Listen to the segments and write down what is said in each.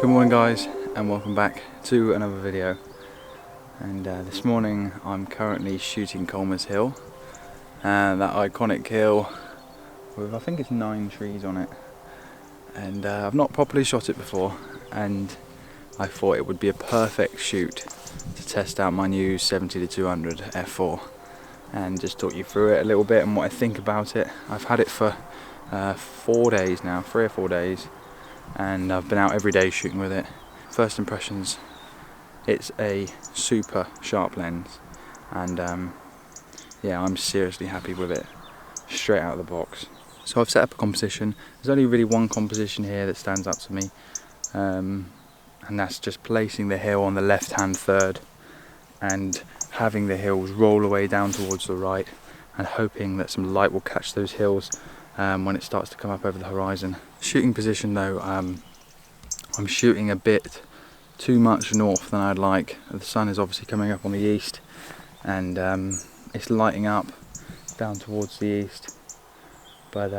Good morning guys, and welcome back to another video. And this morning I'm currently shooting Colmers Hill, that iconic hill with I think it's 9 trees on it, and I've not properly shot it before, and I thought it would be a perfect shoot to test out my new 70-200 f4 and just talk you through it a little bit and what I think about it. I've had it for 4 days now, 3 or 4 days, and I've been out every day shooting with it. First impressions, it's a super sharp lens, and yeah, I'm seriously happy with it straight out of the box. So I've set up a composition. There's only really one composition here that stands out to me, and that's just placing the hill on the left hand third and having the hills roll away down towards the right and hoping that some light will catch those hills when it starts to come up over the horizon. Shooting position though, I'm shooting a bit too much north than I'd like. The sun is obviously coming up on the east, and it's lighting up down towards the east, but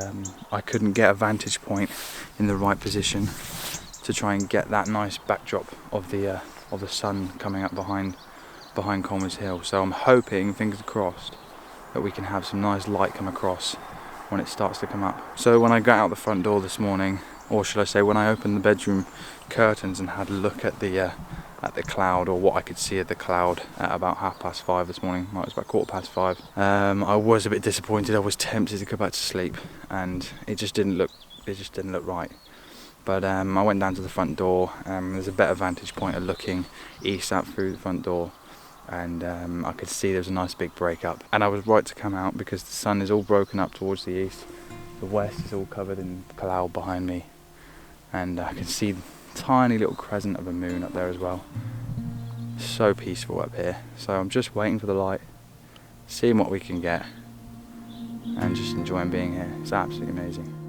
I couldn't get a vantage point in the right position to try and get that nice backdrop of the sun coming up behind Colmers Hill. So I'm hoping, fingers crossed, that we can have some nice light come across when it starts to come up. So when I got out the front door this morning, or should I say when I opened the bedroom curtains and had a look at the cloud, or what I could see of the cloud, at about 5:30 this morning, well, it was about 5:15, I was a bit disappointed. I was tempted to go back to sleep, and it just didn't look right. But I went down to the front door. There's a better vantage point of looking east out through the front door, and I could see there was a nice big break up, and I was right to come out because the sun is all broken up towards the east. The west is all covered in cloud behind me, and I can see tiny little crescent of a moon up there as well. So peaceful up here. So I'm just waiting for the light, seeing what we can get, and just enjoying being here. It's absolutely amazing.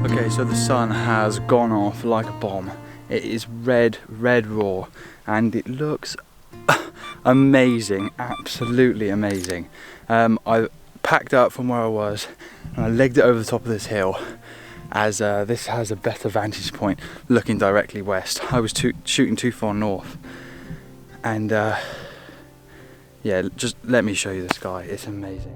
Okay, so the sun has gone off like a bomb. It is red raw, and it looks amazing, absolutely amazing. I packed up from where I was and I legged it over the top of this hill, as this has a better vantage point looking directly west. I was shooting too far north, and yeah, just let me show you the sky. It's amazing.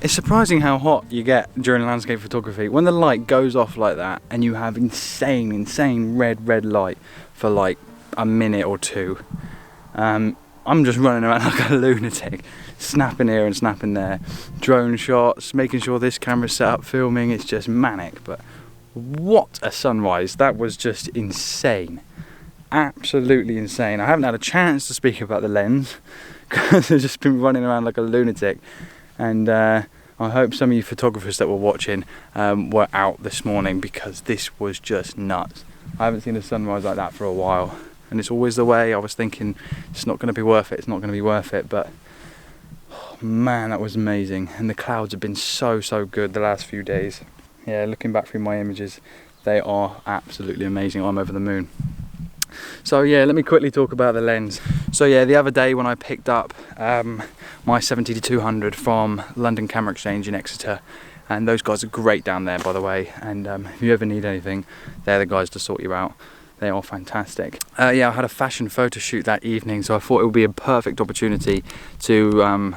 It's surprising how hot you get during landscape photography when the light goes off like that and you have insane red light for like a minute or two. I'm just running around like a lunatic, snapping here and snapping there, drone shots, making sure this camera's set up, filming. It's just manic, but What a sunrise. That was just insane. Absolutely insane. I haven't had a chance to speak about the lens because I've just been running around like a lunatic, and I hope some of you photographers that were watching were out this morning, because this was just nuts. I haven't seen a sunrise like that for a while, and it's always the way. I was thinking it's not going to be worth it, it's not going to be worth it, but oh, man, that was amazing. And the clouds have been so good the last few days. Yeah, looking back through my images, they are absolutely amazing. I'm over the moon. So yeah, let me quickly talk about the lens. So yeah, the other day when I picked up my 70-200 from London Camera Exchange in Exeter, and those guys are great down there, by the way, and if you ever need anything, they're the guys to sort you out. They are fantastic. Yeah, I had a fashion photo shoot that evening, so I thought it would be a perfect opportunity to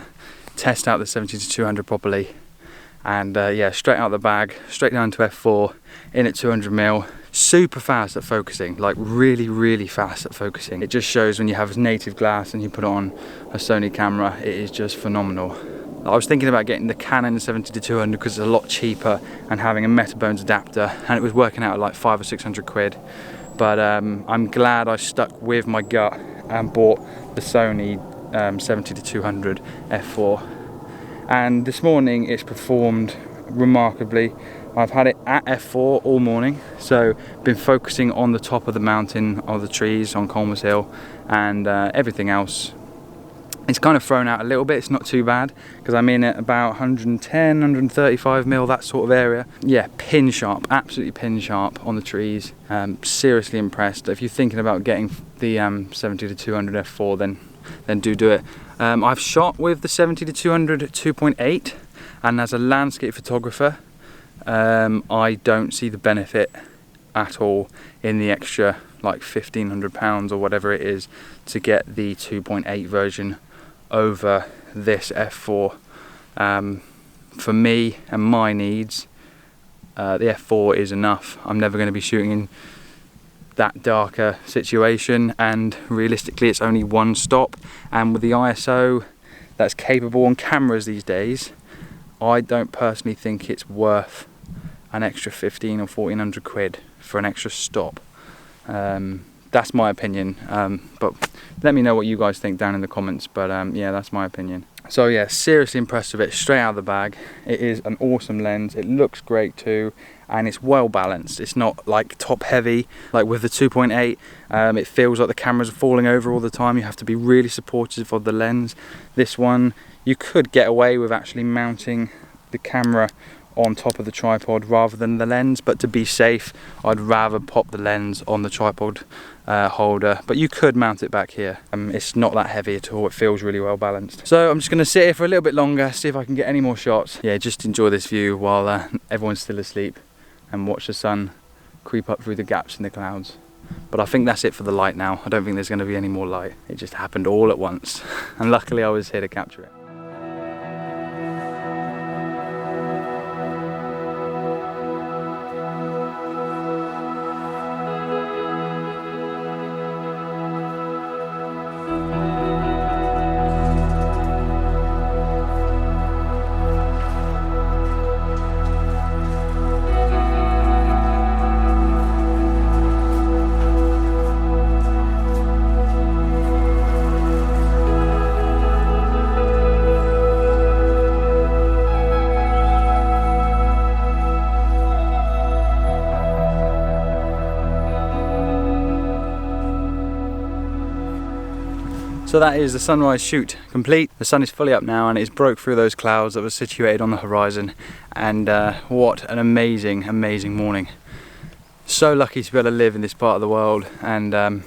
test out the 70-200 properly. And yeah, straight out the bag, straight down to f4, in at 200mm, super fast at focusing, like really fast at focusing. It just shows when you have native glass and you put it on a Sony camera, it is just phenomenal. I was thinking about getting the Canon 70-200 because it's a lot cheaper and having a Metabones adapter, and it was working out at like 500 or 600 quid. But I'm glad I stuck with my gut and bought the Sony 70-200 f4. And this morning it's performed remarkably. I've had it at f4 all morning, so been focusing on the top of the mountain, or the trees on Colmers Hill, and everything else. It's kind of thrown out a little bit. It's not too bad because I'm in at about 110, 135mm, that sort of area. Yeah, pin sharp, absolutely pin sharp on the trees. Seriously impressed. If you're thinking about getting the 70-200 f4, then do it. I've shot with the 70-200 2.8, and as a landscape photographer, I don't see the benefit at all in the extra like £1,500 or whatever it is to get the 2.8 version over this f4. For me and my needs, the f4 is enough. I'm never going to be shooting in that darker situation, and realistically it's only one stop, and with the ISO that's capable on cameras these days, I don't personally think it's worth an extra 15 or 1400 quid for an extra stop. That's my opinion, but let me know what you guys think down in the comments. But yeah, that's my opinion. So yeah, seriously impressed with it straight out of the bag. It is an awesome lens. It looks great too, and it's well balanced. It's not like top heavy like with the 2.8. It feels like the cameras are falling over all the time. You have to be really supportive of the lens. This one, you could get away with actually mounting the camera on top of the tripod rather than the lens, but to be safe, I'd rather pop the lens on the tripod holder, but you could mount it back here. It's not that heavy at all. It feels really well balanced. So I'm just going to sit here for a little bit longer, see if I can get any more shots. Yeah, just enjoy this view while everyone's still asleep, and watch the sun creep up through the gaps in the clouds. But I think that's it for the light now. I don't think there's going to be any more light. It just happened all at once, and luckily I was here to capture it. So that is the sunrise shoot complete. The sun is fully up now, and it's broke through those clouds that were situated on the horizon, and what an amazing morning. So lucky to be able to live in this part of the world, and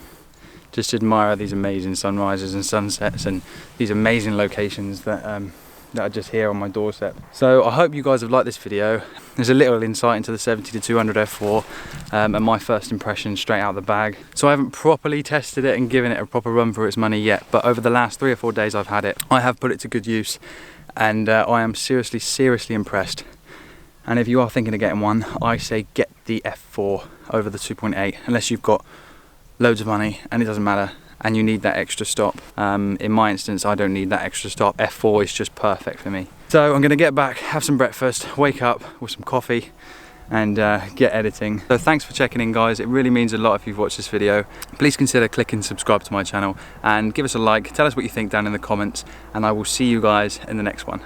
just admire these amazing sunrises and sunsets and these amazing locations that are just here on my doorstep. So I hope you guys have liked this video. There's a little insight into the 70-200 f4 and my first impression straight out of the bag. So I haven't properly tested it and given it a proper run for its money yet, but over the last 3 or 4 days I've had it, I have put it to good use, and I am seriously impressed. And if you are thinking of getting one, I say get the f4 over the 2.8, unless you've got loads of money and it doesn't matter and you need that extra stop. In my instance, I don't need that extra stop. F4 is just perfect for me. So I'm gonna get back, have some breakfast, wake up with some coffee, and get editing. So thanks for checking in, guys. It really means a lot if you've watched this video. Please consider clicking subscribe to my channel and give us a like. Tell us what you think down in the comments, and I will see you guys in the next one.